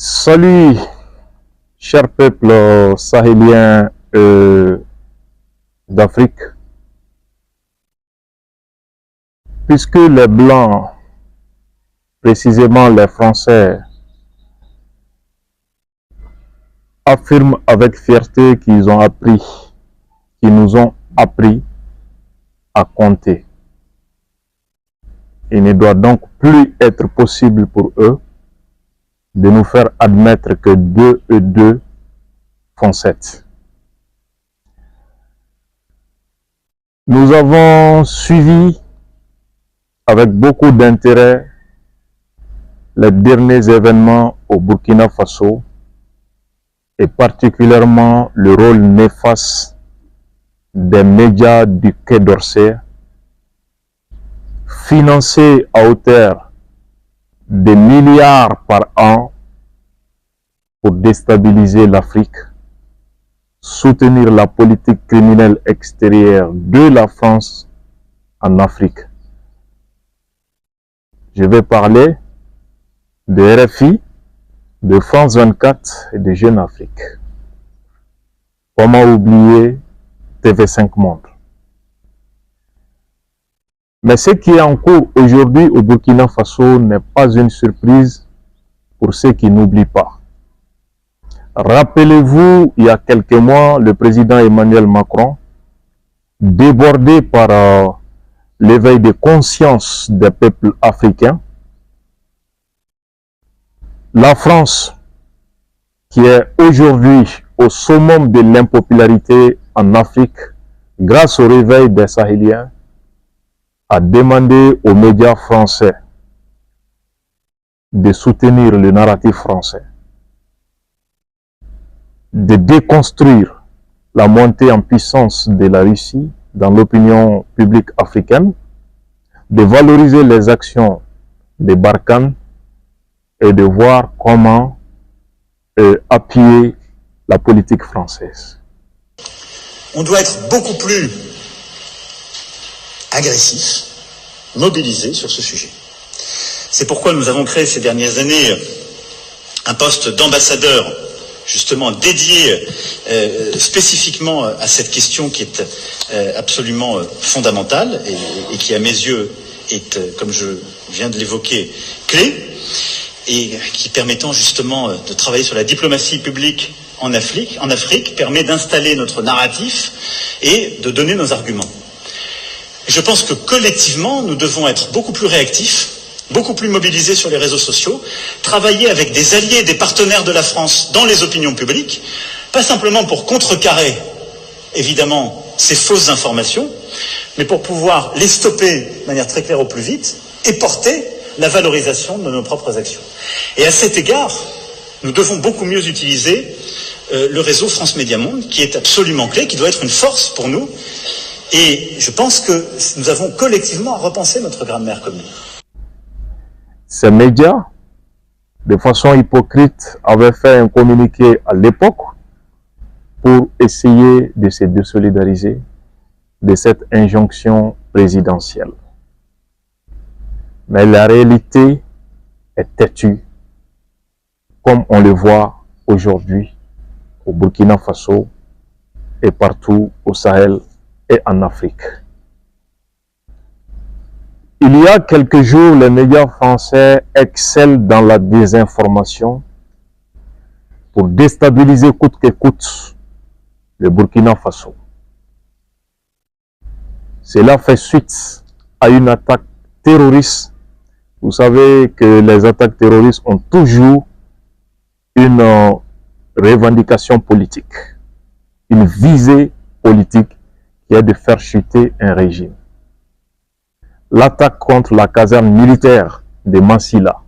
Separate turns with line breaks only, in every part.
Salut, cher peuple sahélien d'Afrique. Puisque les Blancs, précisément les Français, affirment avec fierté qu'ils nous ont appris à compter. Il ne doit donc plus être possible pour eux de nous faire admettre que 2 et 2 font 7. Nous avons suivi avec beaucoup d'intérêt les derniers événements au Burkina Faso et particulièrement le rôle néfaste des médias du Quai d'Orsay, financés à hauteur de milliards par an pour déstabiliser l'Afrique, soutenir la politique criminelle extérieure de la France en Afrique. Je vais parler de RFI, de France 24 et de Jeune Afrique. Comment oublier TV5 Monde? Mais ce qui est en cours aujourd'hui au Burkina Faso n'est pas une surprise pour ceux qui n'oublient pas. Rappelez-vous, il y a quelques mois, le président Emmanuel Macron, débordé par l'éveil de conscience des peuples africains, la France, qui est aujourd'hui au summum de l'impopularité en Afrique, grâce au réveil des Sahéliens, a demandé aux médias français de soutenir le narratif français, de déconstruire la montée en puissance de la Russie dans l'opinion publique africaine, de valoriser les actions des Barkhane et de voir comment appuyer la politique française.
On doit être beaucoup plus agressif, mobilisé sur ce sujet. C'est pourquoi nous avons créé ces dernières années un poste d'ambassadeur justement dédié spécifiquement à cette question qui est absolument fondamentale et qui à mes yeux est, comme je viens de l'évoquer, clé et qui permettant justement de travailler sur la diplomatie publique en Afrique permet d'installer notre narratif et de donner nos arguments. Je pense que collectivement, nous devons être beaucoup plus réactifs, beaucoup plus mobilisés sur les réseaux sociaux, travailler avec des alliés, des partenaires de la France dans les opinions publiques, pas simplement pour contrecarrer, évidemment, ces fausses informations, mais pour pouvoir les stopper de manière très claire au plus vite et porter la valorisation de nos propres actions. Et à cet égard, nous devons beaucoup mieux utiliser le réseau France Média Monde, qui est absolument clé, qui doit être une force pour nous. Et je pense que nous avons collectivement à repenser notre grammaire commune.
Ces médias, de façon hypocrite, avaient fait un communiqué à l'époque pour essayer de se désolidariser de cette injonction présidentielle. Mais la réalité est têtue, comme on le voit aujourd'hui au Burkina Faso et partout au Sahel et en Afrique. Il y a quelques jours, les médias français excellent dans la désinformation pour déstabiliser coûte que coûte le Burkina Faso. Cela fait suite à une attaque terroriste. Vous savez que les attaques terroristes ont toujours une revendication politique, une visée politique qui est de faire chuter un régime. L'attaque contre la caserne militaire de Massila.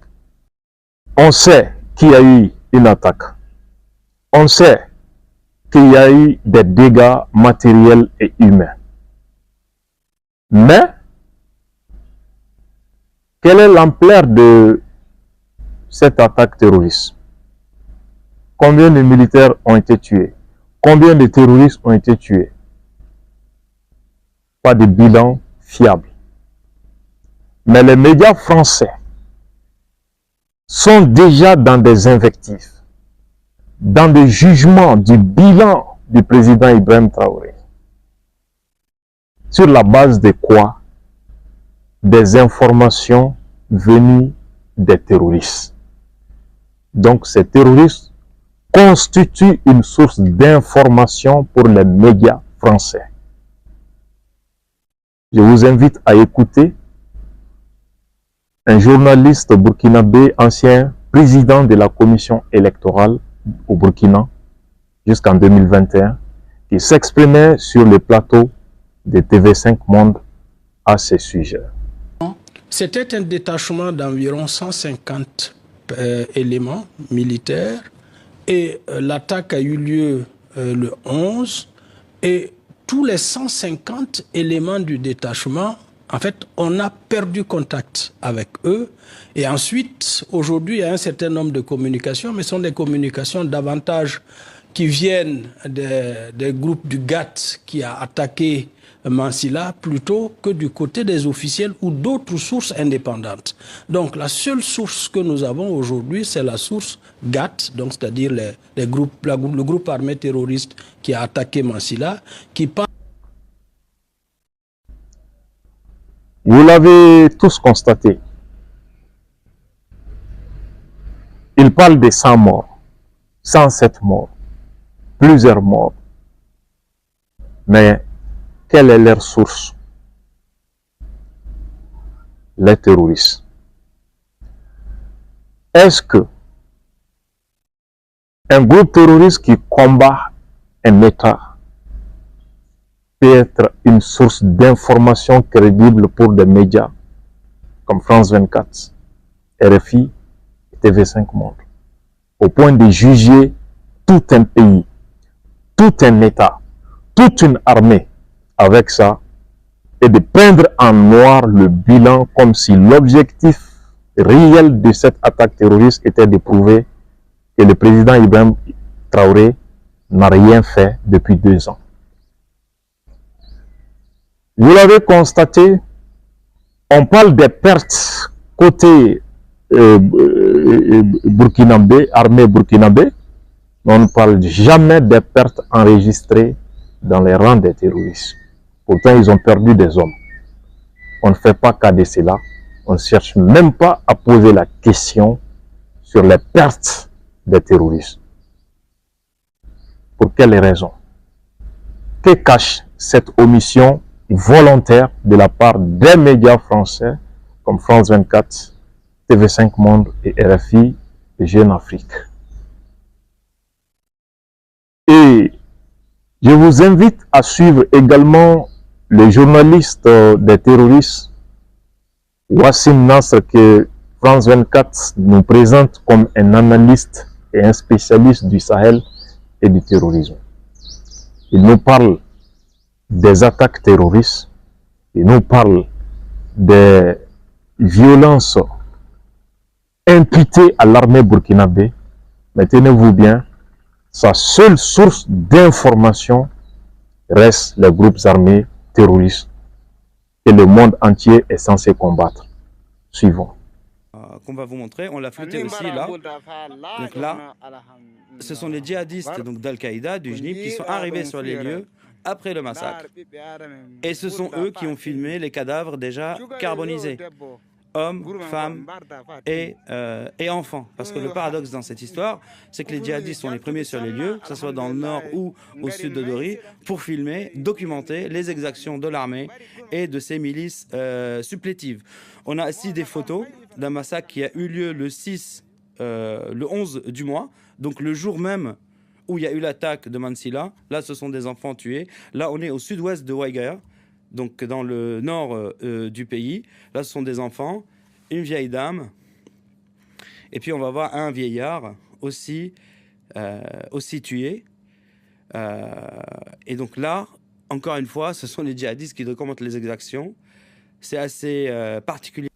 On sait qu'il y a eu une attaque. On sait qu'il y a eu des dégâts matériels et humains. Mais, quelle est l'ampleur de cette attaque terroriste? Combien de militaires ont été tués? Combien de terroristes ont été tués? Pas de bilan fiable. Mais les médias français sont déjà dans des invectives, dans des jugements du bilan du président Ibrahim Traoré. Sur la base de quoi? Des informations venues des terroristes. Donc ces terroristes constituent une source d'information pour les médias français. Je vous invite à écouter un journaliste burkinabé, ancien président de la commission électorale au Burkina jusqu'en 2021, qui s'exprimait sur les plateaux de TV5 Monde à ce sujet.
C'était un détachement d'environ 150 éléments militaires et l'attaque a eu lieu le 11 et tous les 150 éléments du détachement, en fait, on a perdu contact avec eux. Et ensuite, aujourd'hui, il y a un certain nombre de communications, mais ce sont des communications davantage qui viennent des groupes du GATT qui a attaqué Mansilla plutôt que du côté des officiels ou d'autres sources indépendantes. Donc la seule source que nous avons aujourd'hui, c'est la source GATT, donc c'est-à-dire le groupe armé terroriste qui a attaqué Mansilla, qui parle.
Vous l'avez tous constaté. Il parle de 100 morts, 107 morts, plusieurs morts. Mais quelle est leur source? Les terroristes. Est-ce que un groupe terroriste qui combat un État peut être une source d'information crédible pour des médias comme France 24, RFI et TV5 Monde, au point de juger tout un pays, tout un État, toute une armée avec ça, et de peindre en noir le bilan comme si l'objectif réel de cette attaque terroriste était de prouver que le président Ibrahim Traoré n'a rien fait depuis 2 ans. Vous l'avez constaté, on parle des pertes côté burkinabé, armée burkinabé, mais on ne parle jamais des pertes enregistrées dans les rangs des terroristes. Pourtant, ils ont perdu des hommes. On ne fait pas cas de cela. On ne cherche même pas à poser la question sur les pertes des terroristes. Pour quelles raisons? Que cache cette omission volontaire de la part des médias français comme France 24, TV5 Monde et RFI et Jeune Afrique? Et je vous invite à suivre également le journaliste des terroristes, Wassim Nasr, que France 24 nous présente comme un analyste et un spécialiste du Sahel et du terrorisme. Il nous parle des attaques terroristes, il nous parle des violences imputées à l'armée burkinabé, mais tenez-vous bien, sa seule source d'information reste les groupes armés terroristes que le monde entier est censé combattre. Suivons.
Qu'on va vous montrer, on l'a flouté aussi là. Donc là, ce sont les djihadistes d'Al-Qaïda, du JNIP, qui sont arrivés sur les lieux après le massacre. Et ce sont eux qui ont filmé les cadavres déjà carbonisés. Hommes, femmes et enfants. Parce que le paradoxe dans cette histoire, c'est que les djihadistes sont les premiers sur les lieux, que ce soit dans le nord ou au sud de Dori, pour filmer, documenter les exactions de l'armée et de ses milices supplétives. On a ici des photos d'un massacre qui a eu lieu le 11 du mois, donc le jour même où il y a eu l'attaque de Mansilla. Là, ce sont des enfants tués. Là, on est au sud-ouest de Ouaïgaya, donc dans le nord du pays. Là, ce sont des enfants, une vieille dame, et puis on va voir un vieillard aussi tué. Et donc là, encore une fois, ce sont les djihadistes qui documentent les exactions. C'est assez particulier.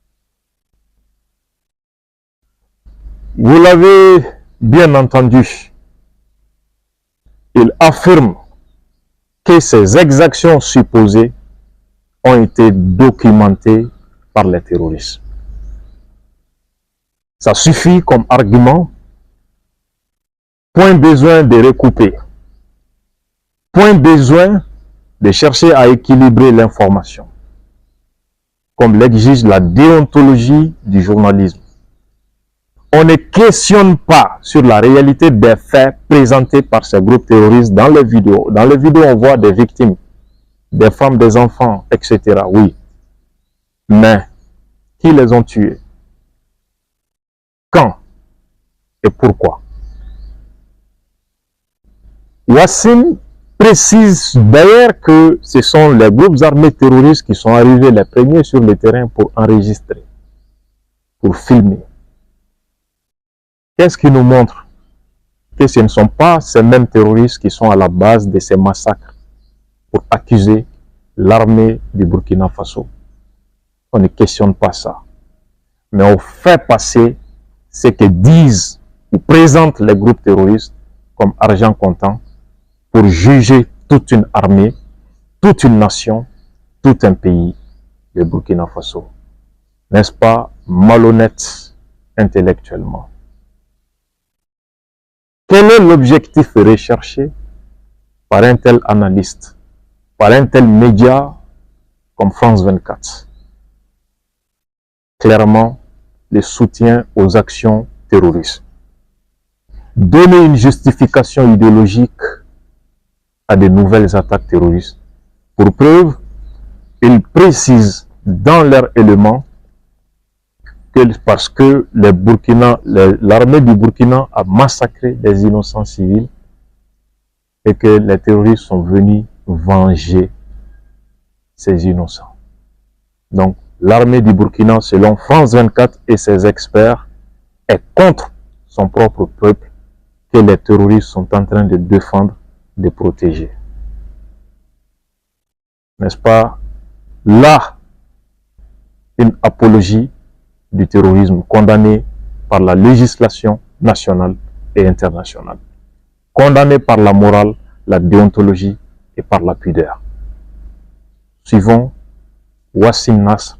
Vous l'avez bien entendu. Il affirme que ces exactions supposées ont été documentées par les terroristes. Ça suffit comme argument. Point besoin de recouper. Point besoin de chercher à équilibrer l'information, comme l'exige la déontologie du journalisme. On ne questionne pas sur la réalité des faits présentés par ces groupes terroristes dans les vidéos. Dans les vidéos, on voit des victimes, des femmes, des enfants, etc. Oui. Mais, qui les ont tués? Quand? Et pourquoi? Wassim précise d'ailleurs que ce sont les groupes armés terroristes qui sont arrivés les premiers sur le terrain pour enregistrer, pour filmer. Qu'est-ce qui nous montre que ce ne sont pas ces mêmes terroristes qui sont à la base de ces massacres pour accuser l'armée du Burkina Faso? On ne questionne pas ça. Mais on fait passer ce que disent ou présentent les groupes terroristes comme argent comptant pour juger toute une armée, toute une nation, tout un pays, le Burkina Faso. N'est-ce pas malhonnête intellectuellement? Quel est l'objectif recherché par un tel analyste, par un tel média comme France 24? Clairement, le soutien aux actions terroristes. Donner une justification idéologique à de nouvelles attaques terroristes. Pour preuve, ils précisent dans leur élément que parce que l'armée du Burkina a massacré des innocents civils et que les terroristes sont venus venger ces innocents. Donc, l'armée du Burkina, selon France 24 et ses experts, est contre son propre peuple que les terroristes sont en train de défendre, de protéger. N'est-ce pas là une apologie du terrorisme condamnée par la législation nationale et internationale, condamnée par la morale, la déontologie et par la pudeur. Suivons Wassim Nasr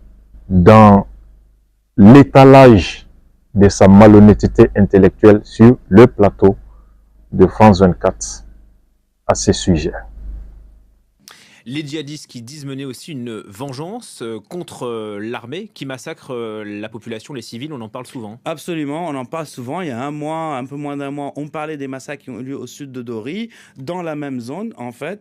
dans l'étalage de sa malhonnêteté intellectuelle sur le plateau de France 24 à ce sujet.
Les djihadistes qui disent mener aussi une vengeance contre l'armée qui massacre la population, les civils, on en parle souvent.
Absolument, on en parle souvent. Il y a un mois, un peu moins d'un mois, on parlait des massacres qui ont eu lieu au sud de Dori, dans la même zone en fait.